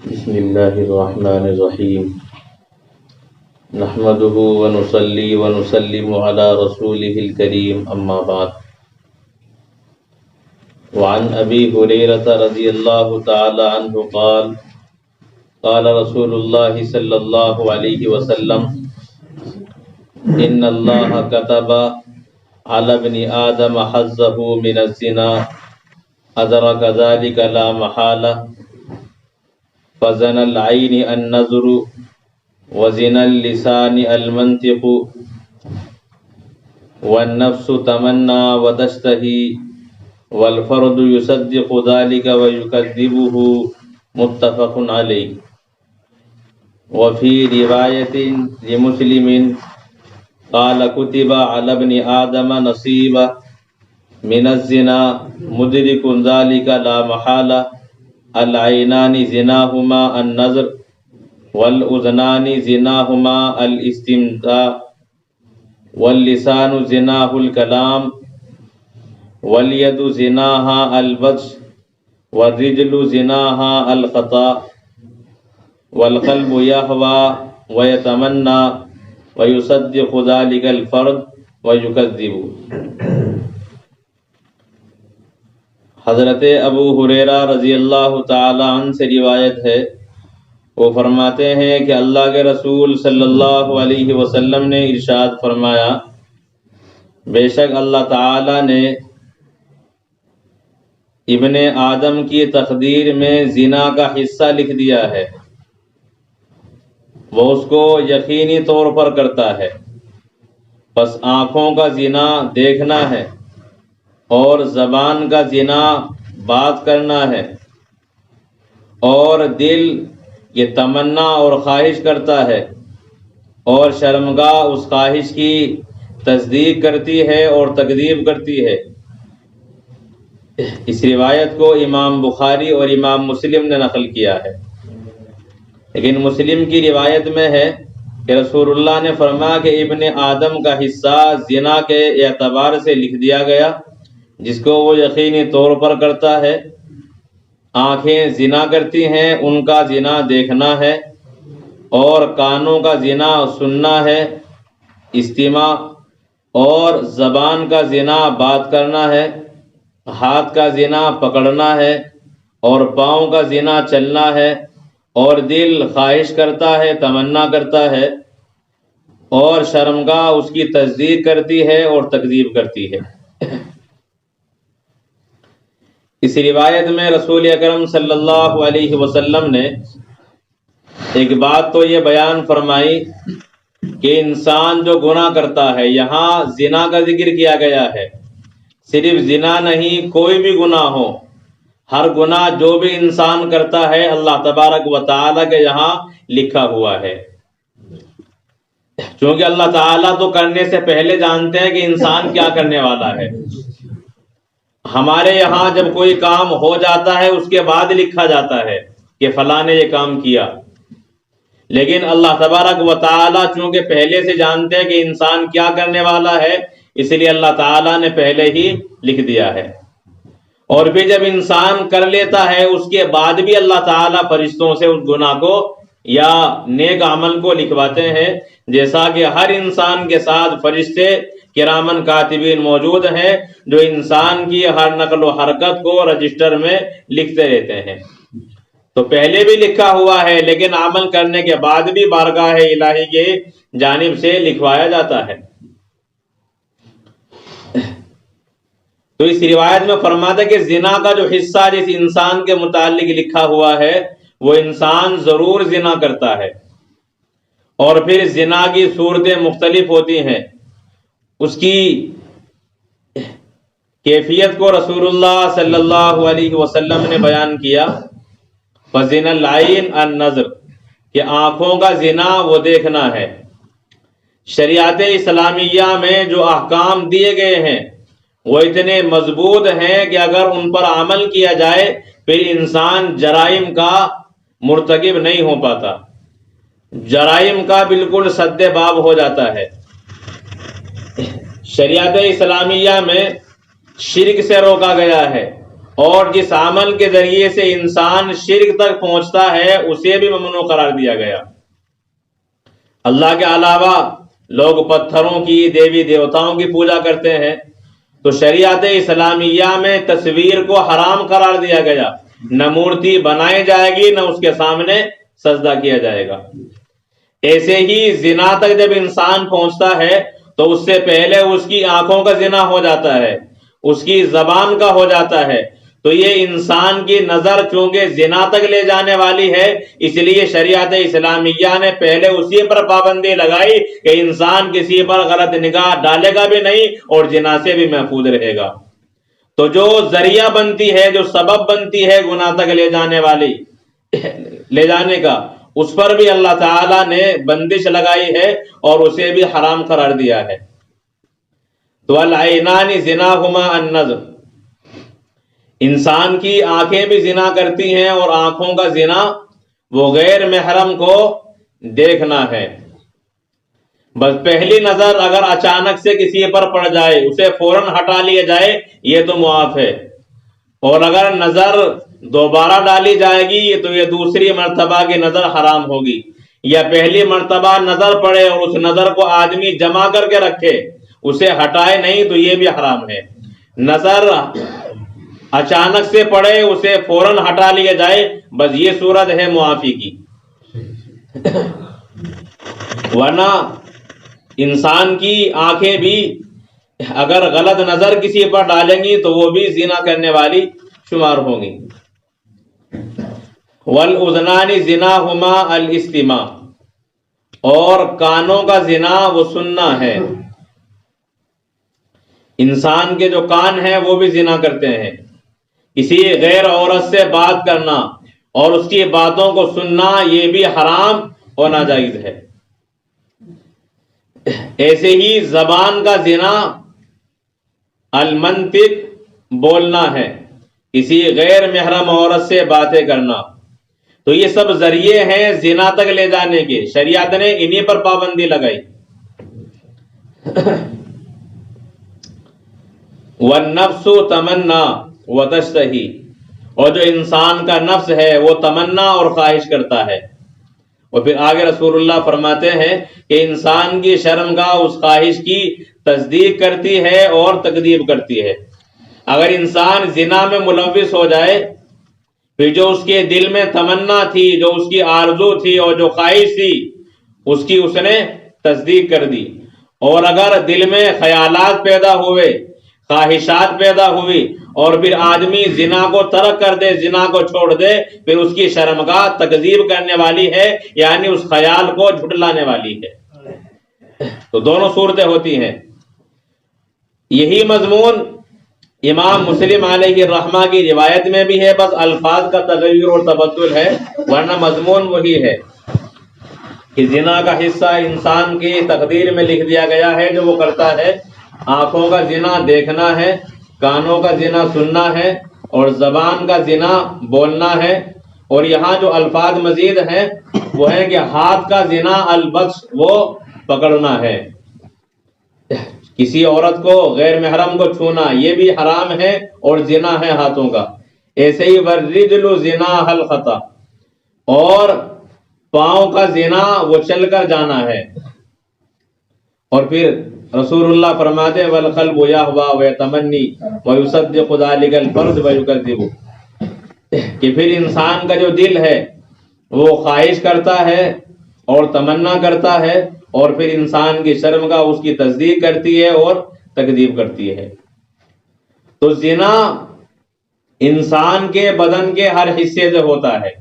بسم اللہ الرحمن الرحیم نحمده ونصلي ونسلم على رسوله الكريم اما بعد وعن ابي هريرة رضي الله تعالى عنه قال قال رسول الله صلى الله عليه وسلم ان الله كتب على ابن آدم حظه من الزنا أدرك ذلك لا محالة فزن العين النظر وزن اللسان المنطق والنفس تمنى وتشتهي والفرد يصدق ذلك ويكذبه متفق عليه وفي رواية لمسلم قال كتب على ابن آدم نصيب من الزنا مدرك ذلك لا محالة العینان زناہما النظر والأذنان زناہما الاستمتاع واللسان زناہ الکلام والید زناہا البطش والرجل زناہا الخطا والقلب یہوی ویتمنى ویصدق ذلك الفرد ویکذب۔ حضرت ابو ہریرہ رضی اللہ تعالی عنہ سے روایت ہے، وہ فرماتے ہیں کہ اللہ کے رسول صلی اللہ علیہ وسلم نے ارشاد فرمایا، بے شک اللہ تعالی نے ابن آدم کی تقدیر میں زنا کا حصہ لکھ دیا ہے، وہ اس کو یقینی طور پر کرتا ہے، پس آنکھوں کا زنا دیکھنا ہے اور زبان کا زنا بات کرنا ہے، اور دل یہ تمنا اور خواہش کرتا ہے، اور شرمگاہ اس خواہش کی تصدیق کرتی ہے اور تکذیب کرتی ہے۔ اس روایت کو امام بخاری اور امام مسلم نے نقل کیا ہے، لیکن مسلم کی روایت میں ہے کہ رسول اللہ نے فرمایا کہ ابن آدم کا حصہ زنا کے اعتبار سے لکھ دیا گیا، جس کو وہ یقینی طور پر کرتا ہے۔ آنکھیں زنا کرتی ہیں، ان کا زنا دیکھنا ہے، اور کانوں کا زنا سننا ہے، استماع، اور زبان کا زنا بات کرنا ہے، ہاتھ کا زنا پکڑنا ہے، اور پاؤں کا زنا چلنا ہے، اور دل خواہش کرتا ہے، تمنا کرتا ہے، اور شرمگاہ اس کی تصدیق کرتی ہے اور تکذیب کرتی ہے۔ اس روایت میں رسول اکرم صلی اللہ علیہ وسلم نے ایک بات تو یہ بیان فرمائی کہ انسان جو گناہ کرتا ہے، یہاں زنا کا ذکر کیا گیا ہے، صرف زنا نہیں، کوئی بھی گناہ ہو، ہر گناہ جو بھی انسان کرتا ہے اللہ تبارک و تعالیٰ کے یہاں لکھا ہوا ہے، چونکہ اللہ تعالیٰ تو کرنے سے پہلے جانتے ہیں کہ انسان کیا کرنے والا ہے۔ ہمارے یہاں جب کوئی کام ہو جاتا ہے اس کے بعد لکھا جاتا ہے کہ فلاں نے یہ کام کیا، لیکن اللہ تبارک و تعالیٰ چونکہ پہلے سے جانتے ہیں کہ انسان کیا کرنے والا ہے، اس لیے اللہ تعالیٰ نے پہلے ہی لکھ دیا ہے۔ اور پھر جب انسان کر لیتا ہے اس کے بعد بھی اللہ تعالیٰ فرشتوں سے اس گناہ کو یا نیک عمل کو لکھواتے ہیں، جیسا کہ ہر انسان کے ساتھ فرشتے کرامن کاتبین موجود ہیں جو انسان کی ہر نقل و حرکت کو رجسٹر میں لکھتے رہتے ہیں۔ تو پہلے بھی لکھا ہوا ہے، لیکن عمل کرنے کے بعد بھی بارگاہ الہی کی جانب سے لکھوایا جاتا ہے۔ تو اس روایت میں فرماتا ہے کہ زنا کا جو حصہ جس انسان کے متعلق لکھا ہوا ہے وہ انسان ضرور زنا کرتا ہے، اور پھر زنا کی صورتیں مختلف ہوتی ہیں، اس کی کیفیت کو رسول اللہ صلی اللہ علیہ وسلم نے بیان کیا، فزن العین النظر، کہ آنکھوں کا زنا وہ دیکھنا ہے۔ شریعت اسلامیہ میں جو احکام دیے گئے ہیں وہ اتنے مضبوط ہیں کہ اگر ان پر عمل کیا جائے پھر انسان جرائم کا مرتکب نہیں ہو پاتا، جرائم کا بالکل سد باب ہو جاتا ہے۔ شریعت اسلامیہ میں شرک سے روکا گیا ہے، اور جس عمل کے ذریعے سے انسان شرک تک پہنچتا ہے اسے بھی ممنوع قرار دیا گیا۔ اللہ کے علاوہ لوگ پتھروں کی، دیوی دیوتاؤں کی پوجا کرتے ہیں، تو شریعت اسلامیہ میں تصویر کو حرام قرار دیا گیا، نہ مورتی بنائی جائے گی نہ اس کے سامنے سجدہ کیا جائے گا۔ ایسے ہی زنا تک جب انسان پہنچتا ہے تو اس سے پہلے اس کی آنکھوں کا زنا ہو جاتا ہے، اس کی زبان کا ہو جاتا ہے، تو یہ انسان کی نظر چونکہ زنا تک لے جانے والی ہے، اس لیے شریعت اسلامیہ نے پہلے اسی پر پابندی لگائی کہ انسان کسی پر غلط نگاہ ڈالے گا بھی نہیں اور زنا سے بھی محفوظ رہے گا۔ تو جو ذریعہ بنتی ہے، جو سبب بنتی ہے گناہ تک لے جانے کا، اس پر بھی اللہ تعالی نے بندش لگائی ہے اور اسے بھی حرام قرار دیا ہے۔ تو العینان زناہما النظر، انسان کی آنکھیں بھی زنا کرتی ہیں اور آنکھوں کا زنا وہ غیر محرم کو دیکھنا ہے۔ بس پہلی نظر اگر اچانک سے کسی پر پڑ جائے اسے فوراً ہٹا لیا جائے یہ تو معاف ہے، اور اگر نظر دوبارہ ڈالی جائے گی تو یہ دوسری مرتبہ کی نظر حرام ہوگی، یا پہلی مرتبہ نظر پڑے اور اس نظر کو آدمی جمع کر کے رکھے اسے ہٹائے نہیں تو یہ بھی حرام ہے۔ نظر اچانک سے پڑے اسے فوراً ہٹا لیا جائے، بس یہ صورت ہے معافی کی، ورنہ انسان کی آنکھیں بھی اگر غلط نظر کسی پر ڈالیں گی تو وہ بھی زنا کرنے والی شمار ہوں گی۔ والأذنان زناہما الاستماع، اور کانوں کا زنا وہ سننا ہے۔ انسان کے جو کان ہیں وہ بھی زنا کرتے ہیں، کسی غیر عورت سے بات کرنا اور اس کی باتوں کو سننا یہ بھی حرام اور ناجائز ہے۔ ایسے ہی زبان کا زنا المنطق، بولنا ہے، کسی غیر محرم عورت سے باتیں کرنا، تو یہ سب ذریعے ہیں زنا تک لے جانے کے، شریعت نے انہی پر پابندی لگائی۔ والنفس تمنا وتشتہی، اور جو انسان کا نفس ہے وہ تمنا اور خواہش کرتا ہے، اور پھر آگے رسول اللہ فرماتے ہیں کہ انسان کی شرمگاہ اس خواہش کی تصدیق کرتی ہے اور تکذیب کرتی ہے۔ اگر انسان زنا میں ملوث ہو جائے پھر جو اس کے دل میں تمنا تھی، جو اس کی آرزو تھی اور جو خواہش تھی اس کی اس نے تصدیق کر دی، اور اگر دل میں خیالات پیدا ہوئے، خواہشات پیدا ہوئی اور پھر آدمی زنا کو ترک کر دے، زنا کو چھوڑ دے، پھر اس کی شرمگاہ تکذیب کرنے والی ہے، یعنی اس خیال کو جھٹلانے والی ہے۔ تو دونوں صورتیں ہوتی ہیں۔ یہی مضمون امام مسلم علیہ الرحمہ کی روایت میں بھی ہے، بس الفاظ کا تغیر اور تبدل ہے، ورنہ مضمون وہی ہے کہ زنا کا حصہ انسان کی تقدیر میں لکھ دیا گیا ہے جو وہ کرتا ہے۔ آنکھوں کا زنا دیکھنا ہے، کانوں کا زنا سننا ہے، اور زبان کا زنا بولنا ہے، اور یہاں جو الفاظ مزید ہیں وہ ہے کہ ہاتھ کا زنا البطش، وہ پکڑنا ہے، کسی عورت کو غیر محرم کو چھونا یہ بھی حرام ہے اور زنا ہے ہاتھوں کا۔ ایسے ہی والرجل زناھا الخطا، اور پاؤں کا زنا وہ چل کر جانا ہے، اور پھر رسول اللہ فرماتے ہیں والقلب یہوی ویتمنی ویصدق ذلک الفرد ویکذب، کہ پھر انسان کا جو دل ہے وہ خواہش کرتا ہے اور تمنا کرتا ہے، اور پھر انسان کی شرمگاہ اس کی تصدیق کرتی ہے اور تکذیب کرتی ہے۔ تو زنا انسان کے بدن کے ہر حصے سے ہوتا ہے،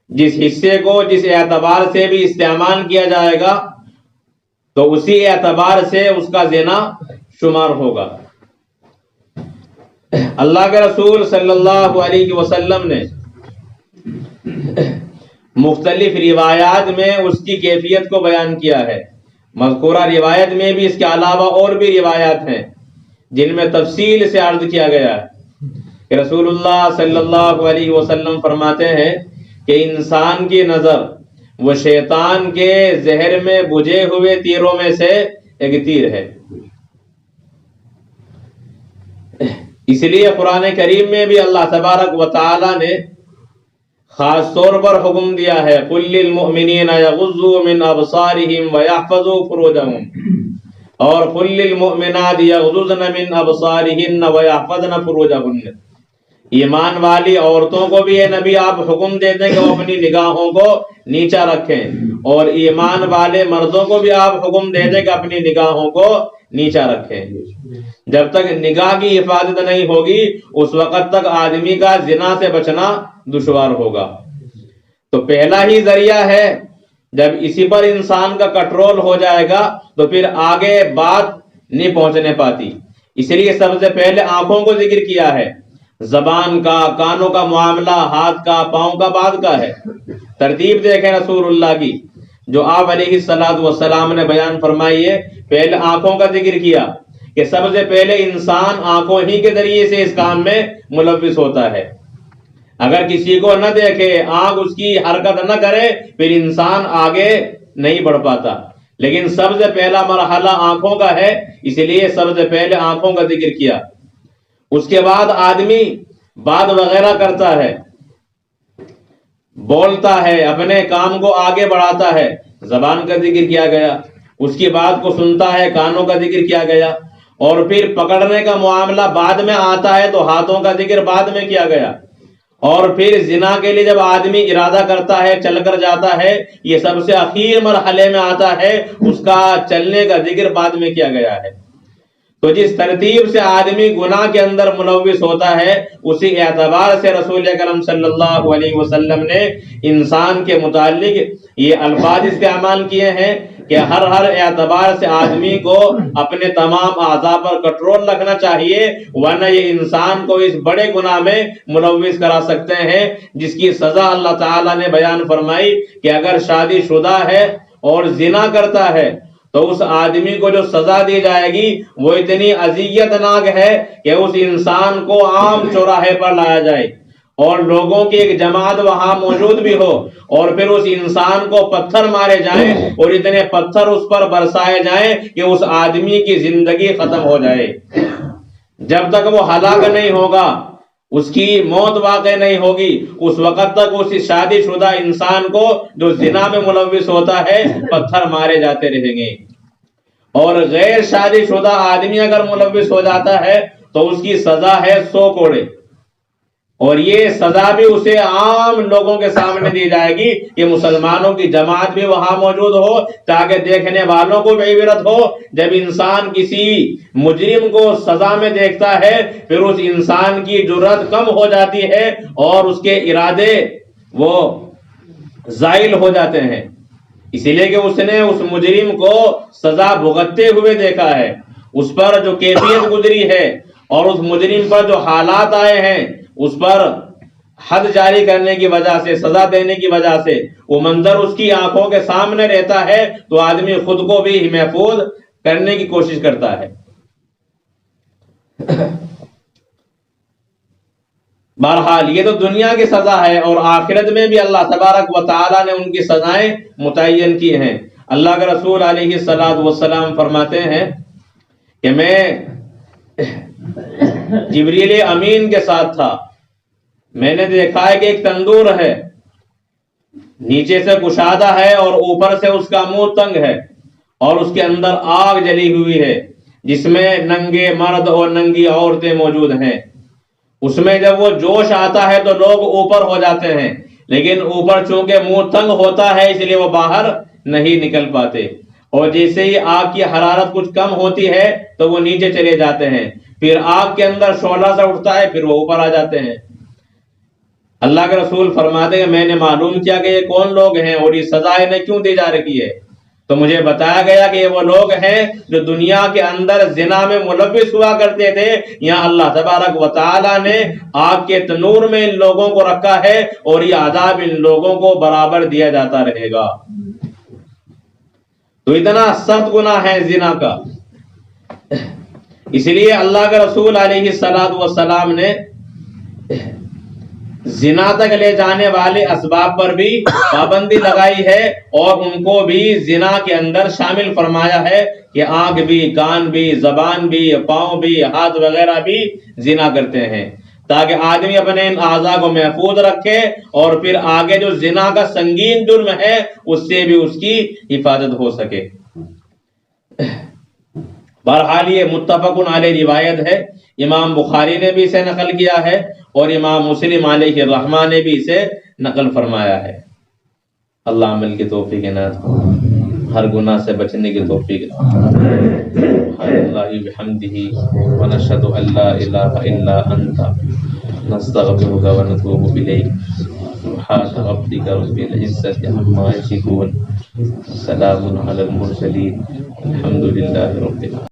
جس حصے کو جس اعتبار سے بھی استعمال کیا جائے گا تو اسی اعتبار سے اس کا زنا شمار ہوگا۔ اللہ کے رسول صلی اللہ علیہ وسلم نے مختلف روایات میں اس کی کیفیت کو بیان کیا ہے۔ مذکورہ روایت میں بھی اس کے علاوہ اور بھی روایات ہیں جن میں تفصیل سے عرض کیا گیا ہے کہ رسول اللہ صلی اللہ علیہ وسلم فرماتے ہیں کہ انسان کی نظر وہ شیطان کے زہر میں بجھے ہوئے تیروں میں سے ایک تیر ہے۔ اس لیے قرآن کریم میں بھی اللہ تبارک و تعالی نے خاص طور پر حکم دیا ہے قل للمؤمنین یغضوا من ابصارہم ویحفظوا فروجہم اور قل للمؤمنات یغضضن من ابصارہن ویحفظن فروجہن، ایمان والی عورتوں کو بھی اے نبی آپ حکم دے دیں کہ وہ اپنی نگاہوں کو نیچا رکھیں، اور ایمان والے مردوں کو بھی آپ حکم دے دیں کہ اپنی نگاہوں کو نیچا رکھیں۔ جب تک نگاہ کی حفاظت نہیں ہوگی اس وقت تک آدمی کا زنا سے بچنا دشوار ہوگا۔ تو پہلا ہی ذریعہ ہے، جب اسی پر انسان کا کنٹرول ہو جائے گا تو پھر آگے بات نہیں پہنچنے پاتی۔ اس لیے سب سے پہلے آنکھوں کو ذکر کیا ہے، زبان کا، کانوں کا معاملہ، ہاتھ کا، پاؤں کا بعد کا ہے۔ ترتیب دیکھیں رسول اللہ کی جو آپ علیہ السلام نے بیان فرمائی ہے، پہلے آنکھوں کا ذکر کیا کہ سب سے پہلے انسان آنکھوں ہی کے ذریعے سے اس کام میں ملوث ہوتا ہے۔ اگر کسی کو نہ دیکھے، آنکھ اس کی حرکت نہ کرے، پھر انسان آگے نہیں بڑھ پاتا۔ لیکن سب سے پہلا مرحلہ آنکھوں کا ہے، اس لیے سب سے پہلے آنکھوں کا ذکر کیا۔ اس کے بعد آدمی بات وغیرہ کرتا ہے، بولتا ہے، اپنے کام کو آگے بڑھاتا ہے، زبان کا ذکر کیا گیا۔ اس کی بات کو سنتا ہے، کانوں کا ذکر کیا گیا۔ اور پھر پکڑنے کا معاملہ بعد میں آتا ہے تو ہاتھوں کا ذکر بعد میں کیا گیا۔ اور پھر زنا کے لیے جب آدمی ارادہ کرتا ہے، چل کر جاتا ہے، یہ سب سے اخیر مرحلے میں آتا ہے، اس کا چلنے کا ذکر بعد میں کیا گیا ہے۔ تو جس ترتیب سے آدمی گناہ کے اندر ملوث ہوتا ہے، اسی اعتبار سے رسول اکرم صلی اللہ علیہ وسلم نے انسان کے متعلق یہ الفاظ استعمال کیے ہیں کہ ہر اعتبار سے آدمی کو اپنے تمام اعضاء پر کنٹرول رکھنا چاہیے، ورنہ یہ انسان کو اس بڑے گناہ میں ملوث کرا سکتے ہیں جس کی سزا اللہ تعالیٰ نے بیان فرمائی کہ اگر شادی شدہ ہے اور زنا کرتا ہے تو اس آدمی کو جو سزا دی جائے گی وہ اتنی اذیت ناک ہے کہ اس انسان کو عام چوراہے پر لایا جائے اور لوگوں کی ایک جماعت وہاں موجود بھی ہو، اور پھر اس انسان کو پتھر مارے جائیں اور اتنے پتھر اس پر برسائے جائیں کہ اس آدمی کی زندگی ختم ہو جائے۔ جب تک وہ ہلاک نہیں ہوگا، اس کی موت واقع نہیں ہوگی، اس وقت تک اس شادی شدہ انسان کو جو زنا میں ملوث ہوتا ہے پتھر مارے جاتے رہیں گے۔ اور غیر شادی شدہ آدمی اگر ملوث ہو جاتا ہے تو اس کی سزا ہے 100 کوڑے، اور یہ سزا بھی اسے عام لوگوں کے سامنے دی جائے گی کہ مسلمانوں کی جماعت بھی وہاں موجود ہو تاکہ دیکھنے والوں کو بھی عبرت ہو۔ جب انسان کسی مجرم کو سزا میں دیکھتا ہے پھر اس انسان کی جرأت کم ہو جاتی ہے اور اس کے ارادے وہ زائل ہو جاتے ہیں، اسی لیے کہ اس نے اس مجرم کو سزا بھگتتے ہوئے دیکھا ہے، اس پر جو کیفیت گزری ہے اور اس مجرم پر جو حالات آئے ہیں، اس پر حد جاری کرنے کی وجہ سے، سزا دینے کی وجہ سے وہ منظر اس کی آنکھوں کے سامنے رہتا ہے تو آدمی خود کو بھی محفوظ کرنے کی کوشش کرتا ہے۔ بہرحال یہ تو دنیا کی سزا ہے، اور آخرت میں بھی اللہ تبارک و تعالی نے ان کی سزائیں متعین کی ہیں۔ اللہ کے رسول علیہ السلام فرماتے ہیں کہ میں جبریل امین کے ساتھ تھا، میں نے دیکھا ہے کہ ایک تندور ہے، نیچے سے کشادہ ہے اور اوپر سے اس کا منہ تنگ ہے، اور اس کے اندر آگ جلی ہوئی ہے جس میں ننگے مرد اور ننگی عورتیں موجود ہیں۔ اس میں جب وہ جوش آتا ہے تو لوگ اوپر ہو جاتے ہیں، لیکن اوپر چونکہ منہ تنگ ہوتا ہے اس لیے وہ باہر نہیں نکل پاتے، اور جیسے ہی آگ کی حرارت کچھ کم ہوتی ہے تو وہ نیچے چلے جاتے ہیں، پھر آگ کے اندر شعلہ سا اٹھتا ہے، پھر وہ اوپر آ جاتے ہیں۔ اللہ کے رسول فرماتے ہیں میں نے معلوم کیا کہ یہ کون لوگ ہیں اور یہ سزا انہیں کیوں دی جا رہی ہے، تو مجھے بتایا گیا کہ یہ وہ لوگ ہیں جو دنیا کے اندر زنا میں ملوث ہوا کرتے تھے، یہاں اللہ تبارک و تعالی نے آگ کے تنور میں ان لوگوں کو رکھا ہے اور یہ عذاب ان لوگوں کو برابر دیا جاتا رہے گا۔ تو اتنا سخت گناہ ہے زنا کا، اس لیے اللہ کے رسول علیہ السلام نے زنا تک لے جانے والے اسباب پر بھی پابندی لگائی ہے اور ان کو بھی زنا کے اندر شامل فرمایا ہے کہ آنکھ بھی، کان بھی، زبان بھی، پاؤں بھی، ہاتھ وغیرہ بھی زنا کرتے ہیں، تاکہ آدمی اپنے ان اعضاء کو محفوظ رکھے اور پھر آگے جو زنا کا سنگین جرم ہے اس سے بھی اس کی حفاظت ہو سکے۔ بہرحال یہ متفق علیہ روایت ہے، امام بخاری نے بھی اسے نقل کیا ہے اور امام مسلم علیہ الرحمہ نے بھی اسے نقل فرمایا ہے۔ اللہ عمل کی توفیق عنایت فرمائے، ہر گناہ سے بچنے کی توفیق عنایت فرمائے۔ اللہ بحمدہ ونشہد ان لا الہ الا انت نستغفرک ونتوب الیک۔ سبحان ربک رب العزۃ عما یصفون، سلام علی المرسلین، الحمد للہ رب العالمین۔